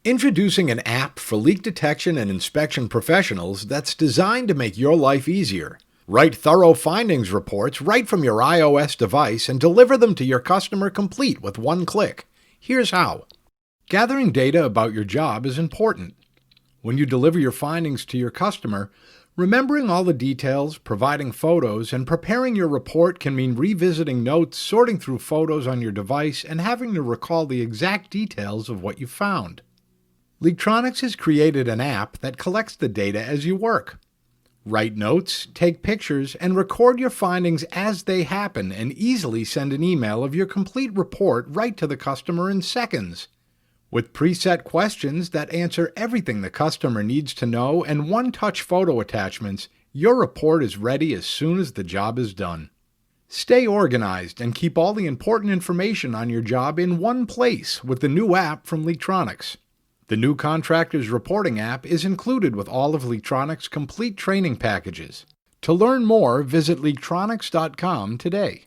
Introducing an app for leak detection and inspection professionals that's designed to make your life easier. Write thorough findings reports right from your iOS device and deliver them to your customer complete with one click. Here's how. Gathering data about your job is important. When you deliver your findings to your customer, remembering all the details, providing photos, and preparing your report can mean revisiting notes, sorting through photos on your device, and having to recall the exact details of what you found. LeakTronics has created an app that collects the data as you work. Write notes, take pictures, and record your findings as they happen and easily send an email of your complete report right to the customer in seconds. With preset questions that answer everything the customer needs to know and one-touch photo attachments, your report is ready as soon as the job is done. Stay organized and keep all the important information on your job in one place with the new app from LeakTronics. The new Contractors Reporting app is included with all of LeakTronics' complete training packages. To learn more, visit LeakTronics.com today.